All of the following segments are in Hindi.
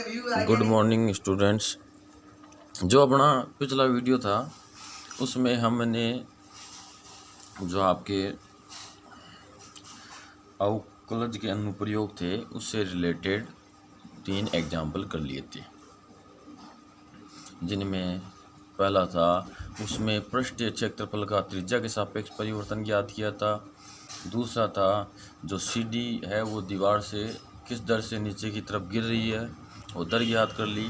Good morning students. जो अपना पिछला वीडियो था उसमें हमने जो आपके अवकलज के अनुप्रयोग थे उससे रिलेटेड 3 एग्जाम्पल कर लिए थे, जिनमें पहला था उसमें पृष्ठीय क्षेत्रफल का त्रिज्या के सापेक्ष परिवर्तन ज्ञात किया था। दूसरा था जो CD है वो दीवार से किस दर से नीचे की तरफ गिर रही है वो दर ज्ञात कर ली।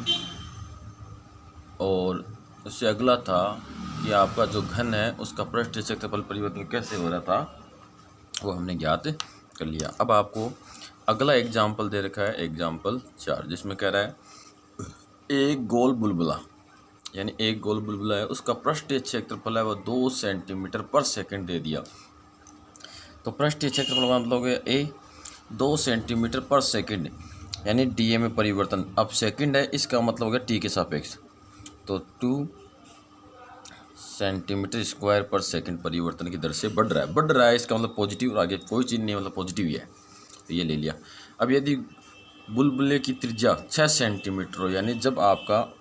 और उससे अगला था कि आपका जो घन है उसका पृष्ठीय क्षेत्रफल परिवर्तन कैसे हो रहा था वो हमने ज्ञात कर लिया। अब आपको अगला एग्जाम्पल दे रखा है, एग्जाम्पल 4, जिसमें कह रहा है एक गोल बुलबुला, यानी एक गोल बुलबुला है, उसका पृष्ठीय क्षेत्रफल है वो 2 सेंटीमीटर पर सेकंड दे दिया। तो पृष्ठीय क्षेत्रफल का मतलब है ए 2 सेंटीमीटर पर सेकंड, यानी DA में परिवर्तन। अब सेकंड है, इसका मतलब हो गया T के सापेक्ष, तो 2 सेंटीमीटर स्क्वायर पर सेकंड परिवर्तन की दर से बढ़ रहा है, इसका मतलब पॉजिटिव, और आगे कोई चीज़ नहीं मतलब पॉजिटिव ही है, तो ये ले लिया। अब यदि बुलबुले की त्रिज्या 6 सेंटीमीटर हो, यानी जब आपका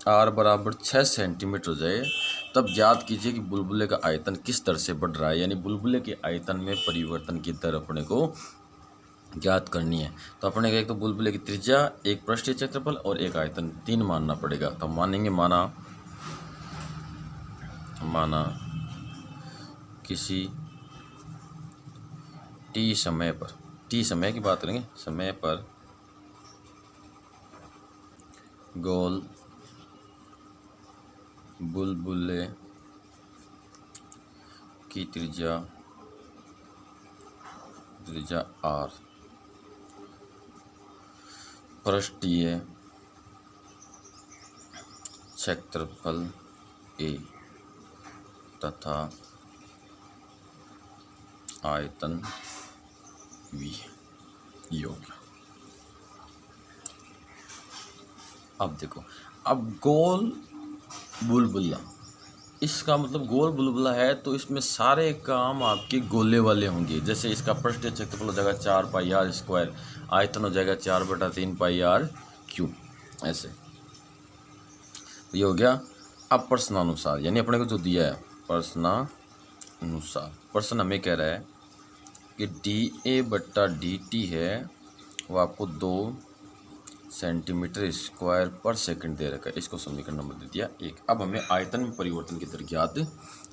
R बराबर 6 सेंटीमीटर हो जाए तब ज्ञात कीजिए कि बुलबुले का आयतन किस दर से बढ़ रहा है, यानी बुलबुले के आयतन में परिवर्तन की दर अपने को ज्ञात करनी है। तो अपने को एक तो बुलबुले की त्रिज्या, एक पृष्ठीय क्षेत्रफल और एक आयतन, 3 मानना पड़ेगा। तो मानेंगे माना किसी T समय पर, T समय की बात करेंगे, समय पर गोल बुलबुले की त्रिज्या R, पृष्ठीय क्षेत्रफल A तथा आयतन V योग। अब देखो, अब गोल बुलबुला, इसका मतलब गोल बुलबुला है तो इसमें सारे काम आपके गोले वाले होंगे। जैसे इसका पृष्ठीय क्षेत्रफल हो जाएगा 4 पाई R स्क्वायर, आयतन हो जाएगा 4/3 पाई R क्यूब, ऐसे। तो ये हो गया। अब प्रश्नानुसार, यानी अपने को जो दिया है प्रश्नानुसार, प्रश्न हमें कह रहा है कि DA/DT है वो आपको 2 सेंटीमीटर स्क्वायर पर सेकंड दे रखा है, इसको समीकरण नंबर दे दिया 1। अब हमें आयतन में परिवर्तन की दर ज्ञात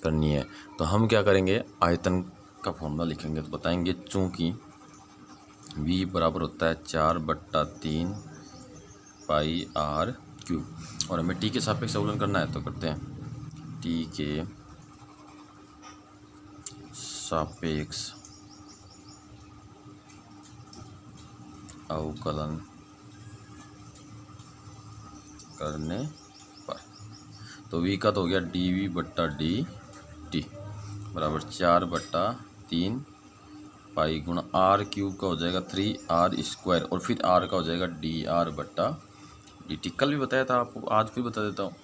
करनी है, तो हम क्या करेंगे, आयतन का फॉर्मूला लिखेंगे। तो बताएंगे चूँकि V बराबर होता है 4/3 पाई R क्यूब, और हमें T के सापेक्ष अवकलन करना है, तो करते हैं T के सापेक्ष अवकलन करने पर, तो V का तो हो गया dV/dt बराबर 4/3 पाई गुणा R क्यूब का हो जाएगा 3R स्क्वायर, और फिर R का हो जाएगा dR/dt। कल भी बताया था आपको, आज भी बता देता हूँ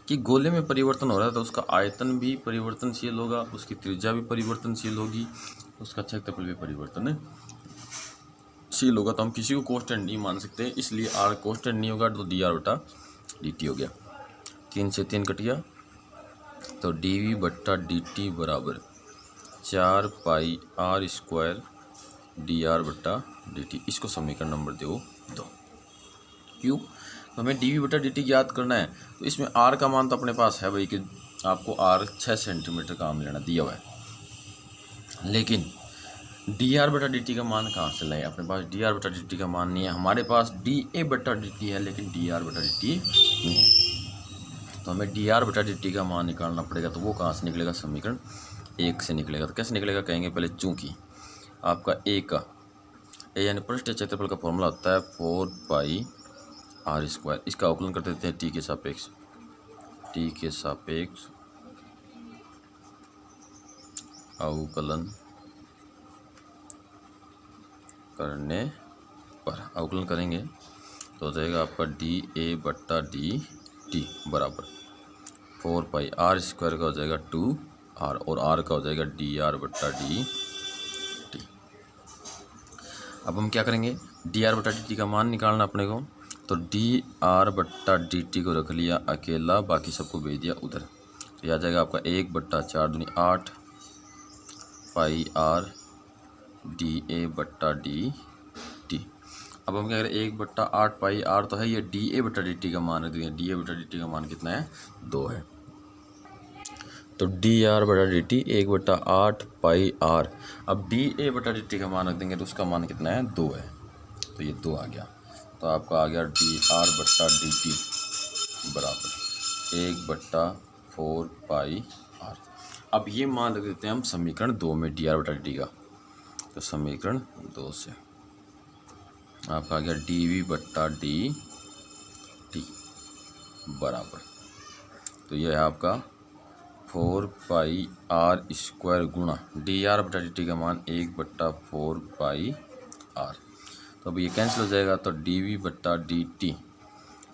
कि गोले में परिवर्तन हो रहा है तो उसका आयतन भी परिवर्तनशील होगा, उसकी त्रिज्या भी परिवर्तनशील होगी, उसका क्षेत्रफल भी परिवर्तनशील होगा। तो हम किसी को कांस्टेंट नहीं मान सकते, इसलिए R कांस्टेंट नहीं होगा, तो dR/dt हो गया। 3 से 3 कट गया, तो dV/dt बराबर 4 पाई R स्क्वायर dR/dt, इसको समीकरण नंबर 2। क्यों? तो हमें dV/dt ज्ञात करना है, तो इसमें R का मान तो अपने पास है भाई, कि आपको R 6 सेंटीमीटर का मान लेना दिया हुआ है, लेकिन dR/dt का मान कहाँ से लाए? अपने पास dR/dt का मान नहीं है, हमारे पास dA/dt है, लेकिन dR/dt नहीं है, तो हमें dR/dt का मान निकालना पड़ेगा। तो वो कहाँ से निकलेगा? समीकरण 1 से निकलेगा। तो कैसे निकलेगा कहेंगे, पहले चूँकि आपका A यानी पृष्ठीय क्षेत्रफल का फॉर्मूला होता है 4 पाई R स्क्वायर, इसका अवकलन कर देते हैं T के सापेक्ष अवकलन करने पर, अवकलन करेंगे तो हो जाएगा आपका dA/dt बराबर 4 पाई R स्क्वायर का हो जाएगा 2R, और R का हो जाएगा dR/dt। अब हम क्या करेंगे, डी आर बटा डी टी का मान निकालना अपने को, तो डी आर बट्टा डी टी को रख लिया अकेला, बाकी सबको भेज दिया उधर। तो यह आ जाएगा आपका 1/4 दूनी 8 पाई आर डी ए बट्टा डी टी। अब हम क्या करें, 1/8 पाई आर तो है, ये डी ए बटा डी टी का मान है, डी ए बटा डी टी का मान कितना है, 2 है। तो डी आर बटा डी टी 1/8 पाई आर। अब डी ए बटा डी टी का मान रख देंगे तो उसका मान कितना है, 2 है, तो ये 2 आ गया। तो आपका आ गया डी आर बटा डी टी बराबर 1/4 पाई आर। अब ये मान रख देते हैं हम समीकरण 2 में डी आर बटा डी टी का, तो समीकरण 2 से आपका आ गया डी वी बट्टा डी टी बराबर, तो यह है आपका 4 पाई आर स्क्वायर गुणा डी आर बटा डी टी का मान 1/4 पाई आर। तो अब ये कैंसिल हो जाएगा, तो डी वी बट्टा डी टी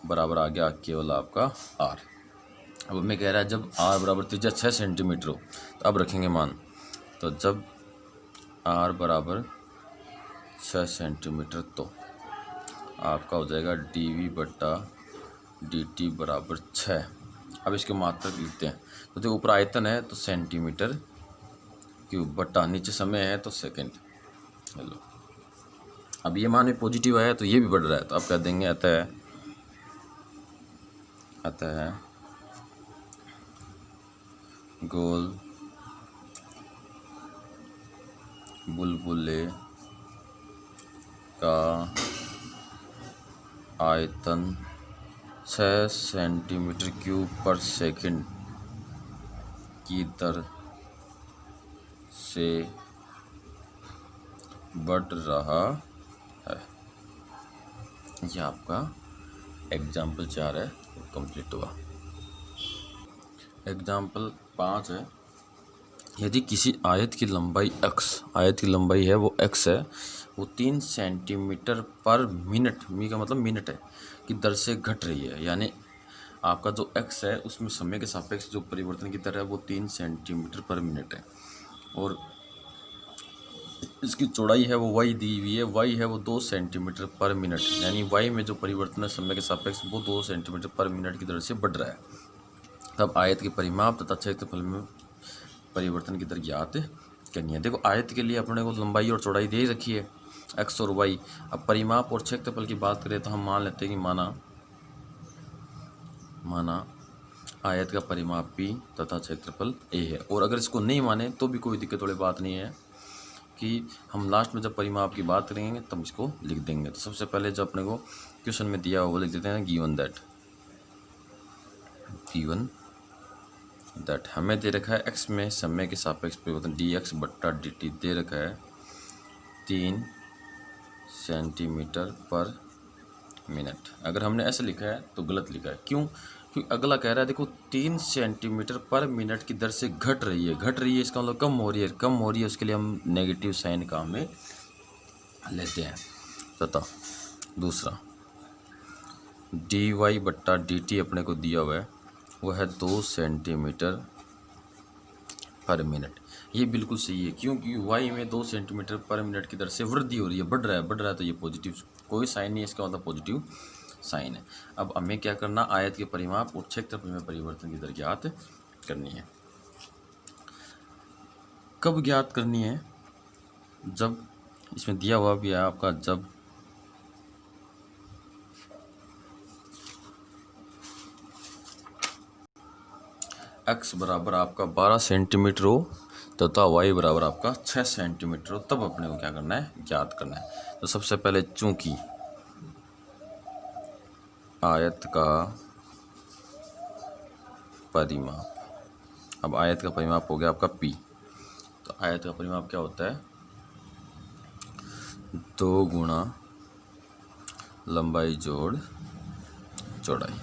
बराबर आ गया केवल आपका आर। अब हमें कह रहा है जब आर बराबर त्रिज्या 6 सेंटीमीटर हो, तो अब रखेंगे मान, तो जब आर बराबर 6 सेंटीमीटर तो आपका हो जाएगा डी वी बट्टा डी टी बराबर 6। अब इसके मात्रक लिखते हैं, तो देखो ऊपर आयतन है तो सेंटीमीटर क्यूब बट्टा नीचे समय है तो सेकंड। हेलो, अब ये मान में पॉजिटिव आया तो ये भी बढ़ रहा है, तो आप कह देंगे अतः गोल बुलबुले का आयतन 6 सेंटीमीटर क्यूब पर सेकंड की दर से बढ़ रहा है। यह आपका एग्जाम्पल 4 है, कंप्लीट हुआ। एग्जाम्पल 5 है, यदि किसी आयत की लंबाई x, आयत की लंबाई है वो x है, वो 3 सेंटीमीटर पर मिनट, मी का मतलब मिनट है, की दर से घट रही है, यानी आपका जो x है उसमें समय के सापेक्ष जो परिवर्तन की दर है वो 3 सेंटीमीटर पर मिनट है, और इसकी चौड़ाई है वो y दी हुई है, y है वो 2 सेंटीमीटर पर मिनट, यानी y में जो परिवर्तन है समय के सापेक्ष वो 2 सेंटीमीटर पर मिनट की दर से बढ़ रहा है। तब आयत के परिमाप तथा क्षेत्रफल में परिवर्तन की दर ज्ञात करनी है। देखो आयत के लिए अपने को लंबाई और चौड़ाई दे ही रखी है x और y। अब परिमाप और क्षेत्रफल की बात करें तो हम मान लेते हैं कि माना आयत का परिमाप p तथा क्षेत्रफल a है, और अगर इसको नहीं माने तो भी कोई दिक्कत वाली बात नहीं है कि हम लास्ट में जब परिमाप की बात करेंगे तब इसको लिख देंगे। तो सबसे पहले जो अपने को क्वेश्चन में दिया हुआ वो लिख देते हैं गिवन दैट हमें दे रखा है x में समय के सापेक्ष परिवर्तन dx बट्टा dt दे रखा है 3 सेंटीमीटर पर मिनट। अगर हमने ऐसे लिखा है तो गलत लिखा है, क्यों? क्योंकि अगला कह रहा है देखो 3 सेंटीमीटर पर मिनट की दर से घट रही है, इसका मतलब कम हो रही है, उसके लिए हम नेगेटिव साइन काम में लेते हैं। तथा दूसरा डी वाई बट्टा डी टी अपने को दिया हुआ है वो है 2 सेंटीमीटर पर मिनट। ये बिल्कुल सही है, क्योंकि वाई में 2 सेंटीमीटर पर मिनट की दर से वृद्धि हो रही है, बढ़ रहा है, तो ये पॉजिटिव, कोई साइन नहीं है, इसका मतलब पॉजिटिव साइन है। अब हमें क्या करना, आयत के परिमाप और क्षेत्रफल में परिवर्तन की दर ज्ञात करनी है। कब ज्ञात करनी है? जब इसमें दिया हुआ भी है आपका, जब x बराबर आपका 12 सेंटीमीटर हो तथा y बराबर आपका 6 सेंटीमीटर हो, तब अपने को क्या करना है, ज्ञात करना है। तो सबसे पहले चूंकि आयत का परिमाप, अब आयत का परिमाप हो गया आपका p, तो आयत का परिमाप क्या होता है, 2 गुणा लंबाई जोड़ चौड़ाई,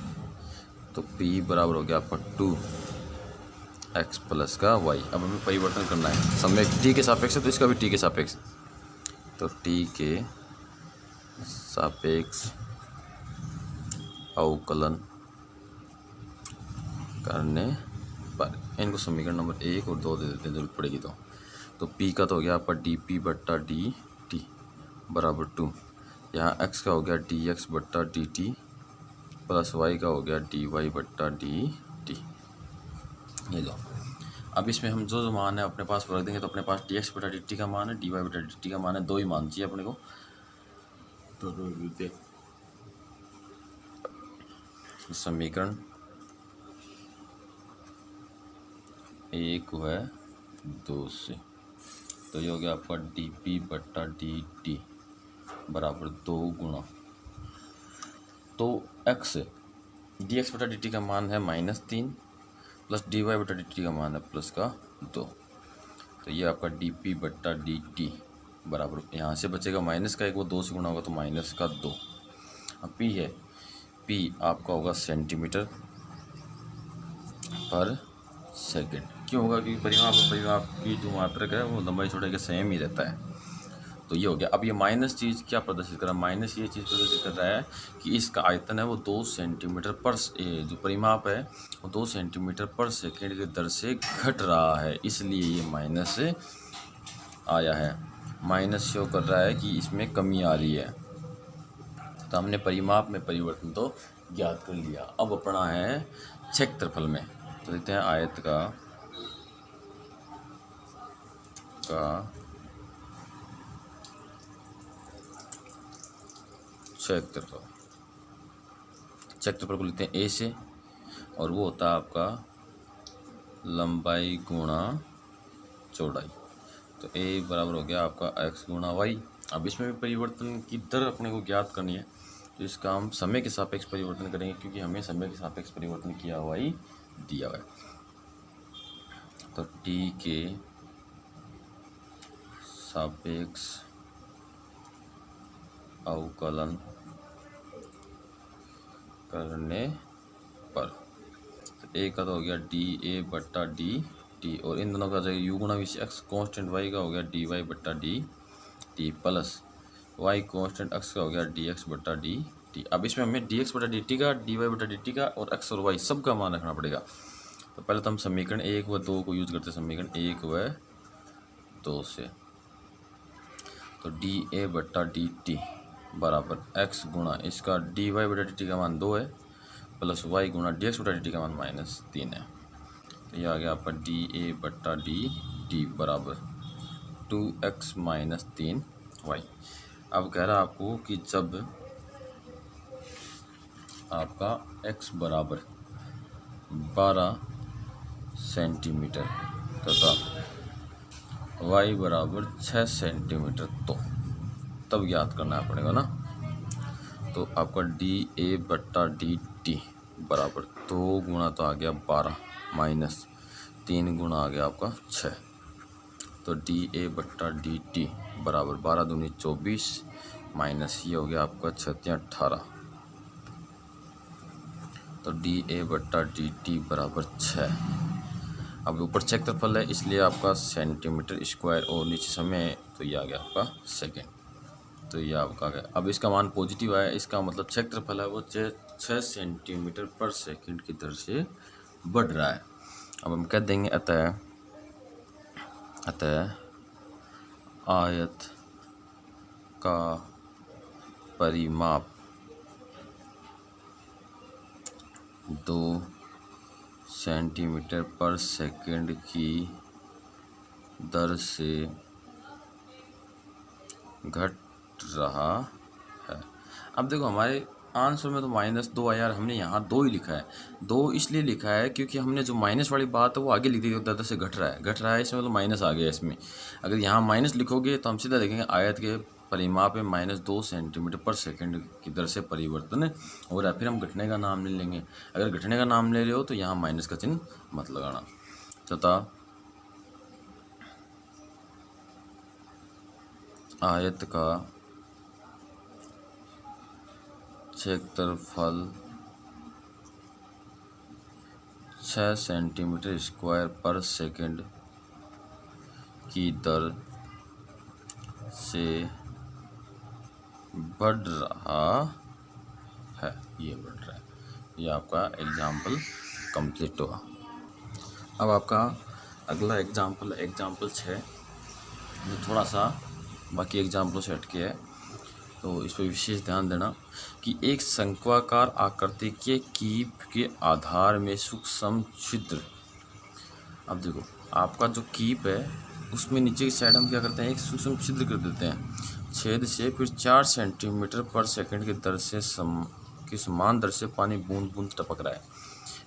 तो p बराबर हो गया आपका 2x प्लस का y। अब हमें परिवर्तन करना है समय t के सापेक्ष है, तो इसका भी t के सापेक्ष, तो t के सापेक्ष अवकलन करने पर इनको समीकरण नंबर 1 और 2 दे देते हैं, जरूरत पड़ेगी तो p का तो हो गया आपका dp बट्टा dt बराबर 2, यहाँ x का हो गया dx बट्टा dt प्लस y का हो गया dy बट्टा dt। ये लो, अब इसमें हम जो मान है अपने पास रख देंगे तो अपने पास dx बटा dt का मान है, dy बटा dt का मान है, दो ही मान चाहिए अपने को। तो समीकरण एक है 2 से, तो ये हो गया आपका dp बट्टा dt बराबर 2 गुणा, तो x dx बटा dt का मान है -3 प्लस dy बटा dt का मान है प्लस का 2, तो ये आपका dp बट्टा dt बराबर, यहाँ से बचेगा माइनस का 1, वो 2 से गुणा होगा तो माइनस का 2। अब p है, p आपका होगा सेंटीमीटर पर सेकंड। क्यों होगा? क्योंकि परिमाप की जो मात्रक है वो लंबाई चौड़ाई के सेम ही रहता है। तो ये हो गया। अब ये माइनस चीज़ क्या प्रदर्शित कर रहा है? माइनस ये चीज़ प्रदर्शित कर रहा है कि इसका आयतन है वो 2 सेंटीमीटर पर, जो परिमाप है वो 2 सेंटीमीटर पर सेकंड की दर से घट रहा है, इसलिए ये माइनस आया है। माइनस शो कर रहा है कि इसमें कमी आ रही है। तो हमने परिमाप में परिवर्तन तो ज्ञात कर लिया। अब अपना है क्षेत्रफल में, तो देखते हैं आयत का क्षेत्रफल को लेते हैं ए से, और वो होता है आपका लंबाई गुणा चौड़ाई। तो ए बराबर हो गया आपका x गुणा वाई। अब इसमें भी परिवर्तन की दर अपने को ज्ञात करनी है, तो इसका हम समय के सापेक्ष परिवर्तन करेंगे, क्योंकि हमें समय के सापेक्ष परिवर्तन किया हुआ ही दिया हुआ है। तो t के सापेक्ष अवकलन करने पर, तो a का तो हो गया dA बट्टा dt, और इन दोनों का जाएगा u गुणा वी से x, कॉन्स्टेंट y का हो गया dy बट्टा dt plus y constant x का हो गया dx बट्टा dt। अब इसमें हमें dx बटा dt का, dy बटा dt का और x और y सब का मान रखना पड़ेगा। तो पहले तो हम समीकरण 1 व 2 को यूज करते हैं, समीकरण 1 व 2 से। तो dA बट्टा dt बराबर x गुणा इसका dy बटा dt का मान 2 है प्लस y गुणा dx बटा dt का मान -3 है। तो ये आ गया आपका dA बट्टा dt बराबर 2x - 3y। अब कह रहा है आपको कि जब आपका x बराबर 12 सेंटीमीटर तथा y बराबर 6 सेंटीमीटर, तो तब ज्ञात करना पड़ेगा ना। तो आपका dA बट्टा dt बराबर 2 गुणा तो आ गया 12 माइनस 3 गुणा आ गया आपका 6, तो dA बट्टा dt बराबर 12 दूनी 24 माइनस ये हो गया आपका 6 18, तो dA बट्टा dt बराबर 6। अब ऊपर क्षेत्रफल है इसलिए आपका सेंटीमीटर स्क्वायर और नीचे समय, तो ये आ गया आपका सेकेंड। तो ये आपका गया। अब इसका मान पॉजिटिव आया, इसका मतलब क्षेत्रफल है वो 6 सेंटीमीटर पर सेकंड की दर से बढ़ रहा है। अब हम कह देंगे अतः आयत का परिमाप 2 सेंटीमीटर पर सेकंड की दर से घट रहा है। अब देखो हमारे आंसर में तो -2 आया, हमने यहाँ 2 ही लिखा है। 2 इसलिए लिखा है क्योंकि हमने जो माइनस वाली बात है वो आगे लिख दी, दर से घट रहा है इसमें, मतलब माइनस आ गया इसमें। अगर यहाँ माइनस लिखोगे तो हम सीधा देखेंगे आयत के परिमाप में -2 सेंटीमीटर पर सेकंड की दर से परिवर्तन हो रहा है। फिर हम घटने का नाम ले लेंगे। अगर घटने का नाम ले रहे हो तो यहाँ माइनस का चिन्ह मत लगाना। तथा आयत का क्षेत्रफल 6 सेंटीमीटर स्क्वायर पर सेकंड की दर से बढ़ रहा है, ये बढ़ रहा है। ये आपका एग्जाम्पल कंप्लीट हुआ। अब आपका अगला एग्जाम्पल 6, जो थोड़ा सा बाकी एग्जाम्पलों से हटके है। तो इस पर विशेष ध्यान देना कि एक शंक्वाकार आकृति के कीप के आधार में सूक्ष्म छिद्र। अब देखो आपका जो कीप है उसमें नीचे की साइड हम क्या करते हैं, एक सूक्ष्म छिद्र कर देते हैं छेद से, फिर 4 सेंटीमीटर पर सेकंड की दर से समान दर से पानी बूंद बूंद टपक रहा है।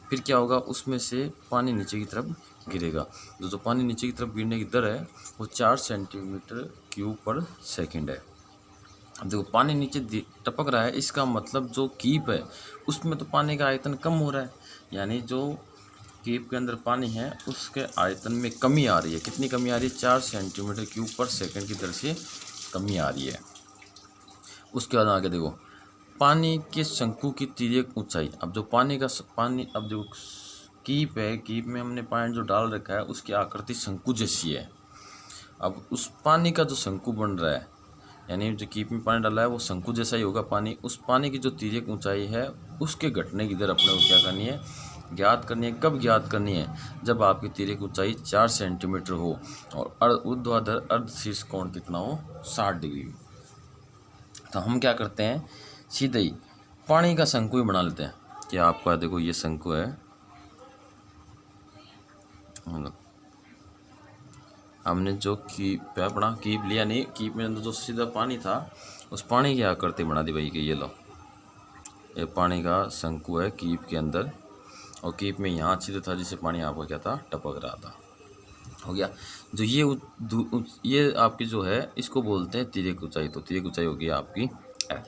फिर क्या होगा, उसमें से पानी नीचे की तरफ गिरेगा। जो पानी नीचे की तरफ गिरने की दर है वो 4 सेंटीमीटर क्यूब पर सेकंड है। अब देखो पानी नीचे टपक रहा है, इसका मतलब जो कीप है उसमें तो पानी का आयतन कम हो रहा है, यानी जो कीप के अंदर पानी है उसके आयतन में कमी आ रही है। कितनी कमी आ रही है, 4 सेंटीमीटर क्यूब पर सेकंड की दर से कमी आ रही है। उसके बाद आगे देखो पानी के शंकु की तिर्यक ऊंचाई। अब जो अब जो कीप है, कीप में हमने पानी जो डाल रखा है उसकी आकृति शंकु जैसी है। अब उस पानी का जो शंकु बन रहा है, यानी जो कीप में पानी डाला है वो शंकु जैसा ही होगा पानी। उस पानी की जो तिर्यक ऊंचाई है उसके घटने की दर अपने को क्या करनी है, ज्ञात करनी है। कब ज्ञात करनी है, जब आपकी तिर्यक ऊंचाई 4 सेंटीमीटर हो और ऊर्ध्वाधर अर्धशीर्ष कोण कितना हो, 60 डिग्री। तो हम क्या करते हैं, सीधे ही पानी का शंकु ही बना लेते हैं कि आपका देखो ये शंकु है, हमने जो कीप अपना कीप लिया, नहीं कीप में अंदर जो सीधा पानी था उस पानी की आकृति बना दी भाई कि ये लो, ये पानी का शंकु है कीप के अंदर, और कीप में यहाँ छिद्र था जिससे पानी आपका क्या था, टपक रहा था। हो गया। जो ये आपकी जो है इसको बोलते हैं तिर्यक ऊंचाई। तो तिर्यक ऊंचाई होगी आपकी L।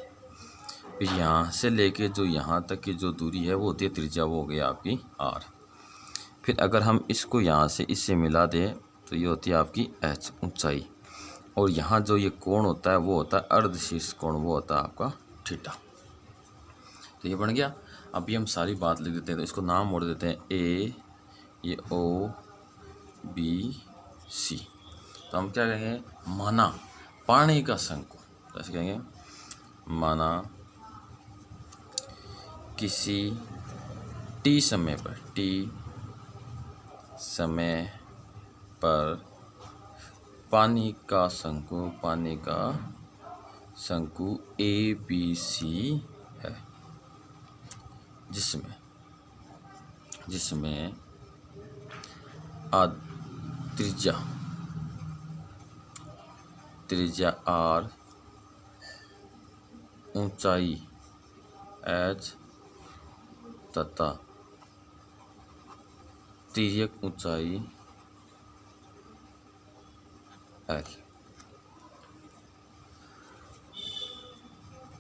फिर यहाँ से लेके जो यहाँ तक की जो दूरी है वो होती है त्रिज्या, वो हो गई आपकी R। फिर अगर हम इसको यहाँ से इससे मिला दें तो ये होती है आपकी H ऊंचाई, और यहाँ जो ये कोण होता है वो होता है अर्धशीर्ष कोण, वो होता है आपका थीटा। तो ये बन गया। अभी हम सारी बात लिख देते हैं, तो इसको नाम मोड़ देते हैं A, ये O, B, C। तो हम क्या कहेंगे, माना पानी का शंकु, तो ऐसे कहेंगे माना किसी T समय पर पानी का शंकु ABC है, जिसमें त्रिज्या R, ऊंचाई H तथा तिर्यक ऊंचाई L।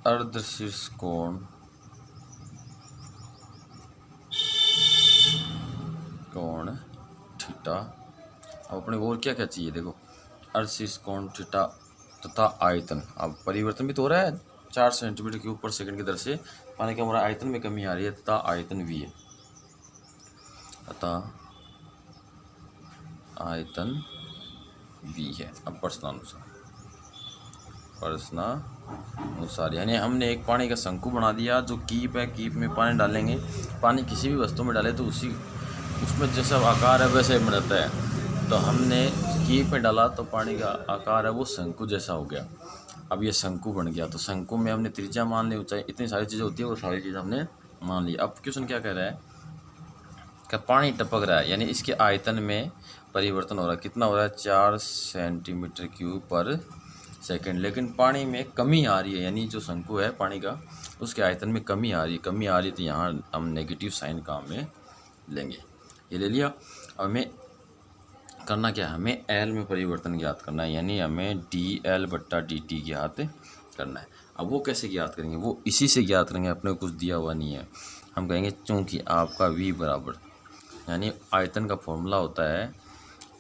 अर्धशीर्ष कोण थीटा। अब अपने को और क्या क्या चाहिए, देखो अर्धशीर्ष कोण थीटा तथा आयतन। अब परिवर्तन भी तो हो रहा है, 4 सेंटीमीटर क्यूब पर सेकंड की दर से पानी का हमारा आयतन में कमी आ रही है, तथा आयतन भी है, अतः आयतन भी है। अब प्रश्नानुसार यानी हमने एक पानी का शंकु बना दिया, जो कीप है, कीप में पानी डालेंगे, पानी किसी भी वस्तु में डाले तो उसमें जैसा आकार है वैसे ही बनता है। तो हमने कीप में डाला तो पानी का आकार है वो शंकु जैसा हो गया। अब ये शंकु बन गया, तो शंकु में हमने त्रिज्या मान ली, ऊंचाई, इतनी सारी चीज़ें होती है, वो सारी चीज़ें हमने मान ली। अब क्वेश्चन क्या कह रहा है, कि पानी टपक रहा है, यानी इसके आयतन में परिवर्तन हो रहा है। कितना हो रहा है, 4 सेंटीमीटर क्यूब पर सेकंड, लेकिन पानी में कमी आ रही है, यानी जो शंकु है पानी का उसके आयतन में कमी आ रही है। तो यहाँ हम नेगेटिव साइन काम में लेंगे, ये ले लिया। अब हमें करना क्या है, हमें L में परिवर्तन ज्ञात करना है, यानी हमें dL/dt ज्ञात करना है। अब वो कैसे ज्ञात करेंगे, वो इसी से ज्ञात करेंगे, अपने को कुछ दिया हुआ नहीं है। हम कहेंगे चूँकि आपका V बराबर, यानी आयतन का फॉर्मूला होता है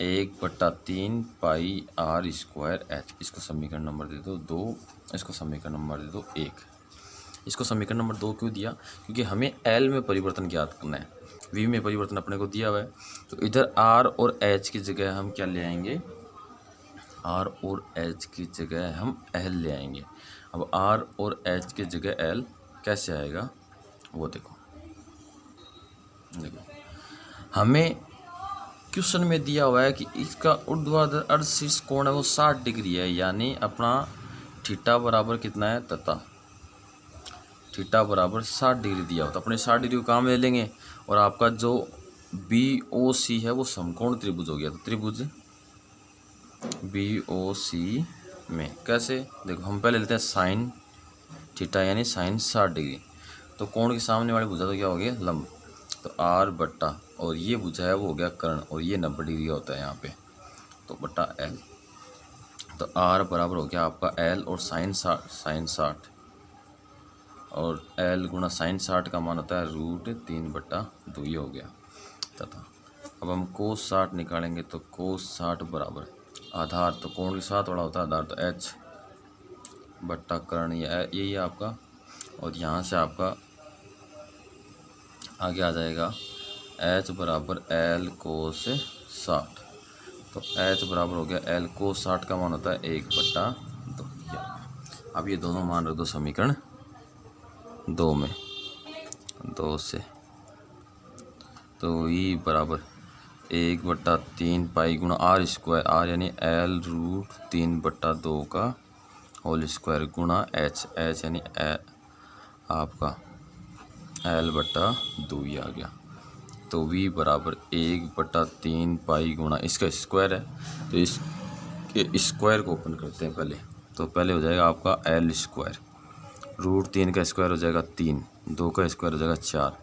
1/3 पाई R² H। इसको समीकरण नंबर दे दो 2, इसको समीकरण नंबर दे दो 1। इसको समीकरण नंबर 2 क्यों दिया, क्योंकि हमें L में परिवर्तन ज्ञात करना है, V में परिवर्तन अपने को दिया हुआ है। तो इधर R और H की जगह हम क्या ले आएंगे, R और H की जगह हम L ले आएंगे। अब R और H की जगह L कैसे आएगा, वो देखो हमें क्वेश्चन में दिया हुआ है कि इसका ऊर्ध्वाधर अर्धशीर्ष कोण है वो 60 डिग्री है, यानी अपना थीटा बराबर कितना है तथा थीटा बराबर 60 डिग्री दिया हो तो अपने 60 डिग्री को काम ले लेंगे और आपका जो BOC है वो समकोण त्रिभुज हो गया। तो त्रिभुज BOC में कैसे, देखो हम पहले लेते हैं साइन थीटा यानी साइन 60 डिग्री। तो कोण के सामने वाली भुजा तो क्या हो गया लंब, तो R बट्टा और ये भुजा है वो हो गया कर्ण और ये 90 डिग्री का होता है यहाँ पे, तो बट्टा L। तो R बराबर हो गया आपका L और साइन 60 और L गुणा साइन 60 का मान होता है √3/2 ये हो गया। तथा अब हम कोस 60 निकालेंगे तो कोस 60 बराबर आधार, तो कोण के साथ वाला होता है आधार, तो H बट्टा कर्ण यही है आपका। और यहाँ से आपका आगे आ जाएगा H बराबर L कोस 60। तो H बराबर हो गया L कोस 60 का मान होता है 1/2। अब ये दोनों मान रख दो समीकरण 2 में, 2 से, तो E बराबर 1/3 पाई गुणा R² R यानी L√3/2 का होल स्क्वायर गुणा H यानी आपका L/2 ये आ गया। तो V बराबर 1/3 पाई गुणा इसका स्क्वायर है, तो इस स्क्वायर को ओपन करते हैं पहले। तो पहले हो जाएगा आपका L² √3 का स्क्वायर हो जाएगा 3, 2 का स्क्वायर हो जाएगा 4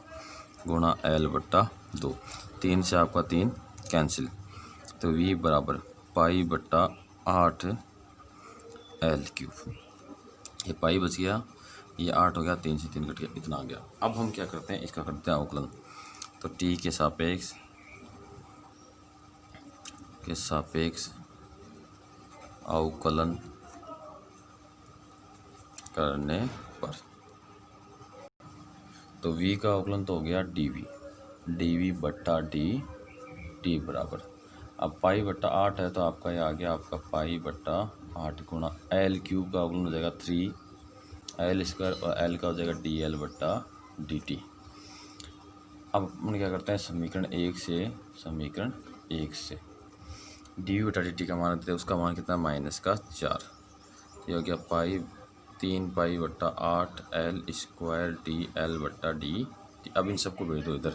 गुणा L/2। 3 से आपका 3 कैंसिल, तो V बराबर π/8 L3। ये पाई बच गया, ये 8 हो गया, 3 से 3 कट गया, इतना आ गया। अब हम क्या करते हैं, इसका करते हैं अवकलन। तो t के सापेक्ष अवकलन करने पर, तो v का अवकलन तो हो गया dv/dt बराबर, अब π/8 है तो आपका ये आ गया आपका π/8 गुणा L³ का अवकलन हो जाएगा 3L² और L का हो जाएगा dL/dt। अब अपन क्या करते हैं समीकरण 1 से dv/dt का मान देते हैं, उसका मान कितना -4, ये हो गया 3π/8 L² dL/dt। अब इन सबको भेज दो इधर,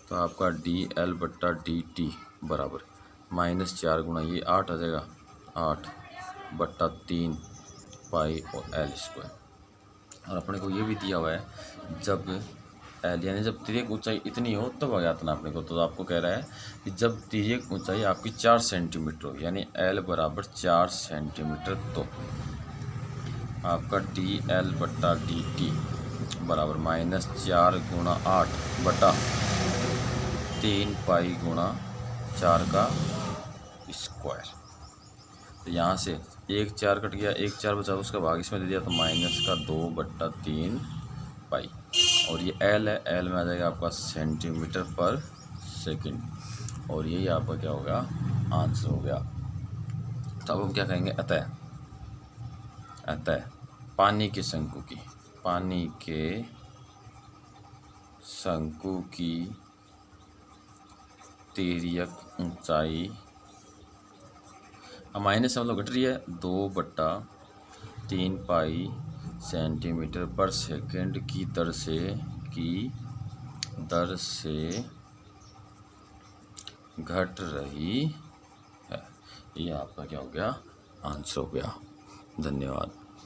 तो आपका dL/dt बराबर -4 गुणा ये 8 आ जाएगा 8/3 पाई और L²। और अपने को ये भी दिया हुआ है जब L यानी जब तिर्यक ऊंचाई इतनी हो तब आ जाता ना अपने को। तो आपको कह रहा है कि जब तिर्यक ऊंचाई आपकी 4 सेंटीमीटर हो यानी L बराबर 4 सेंटीमीटर, तो आपका dL/dt बराबर -4 गुणा 8/3 पाई गुणा 4 का स्क्वायर। तो यहाँ से 1 4 कट गया, 1 4 बचा, उसका भाग इसमें दे दिया तो -2/3 पाई। और ये L है, L में आ जाएगा आपका सेंटीमीटर पर सेकंड, और यही आपका क्या हो गया आंसर हो गया। तो अब हम क्या कहेंगे, अतः पानी के शंकु की तिर्यक ऊंचाई, माइनस से मतलब घट रही है, 2/3 पाई सेंटीमीटर पर सेकंड की दर से घट रही है। ये आपका क्या हो गया आंसर हो गया। धन्यवाद।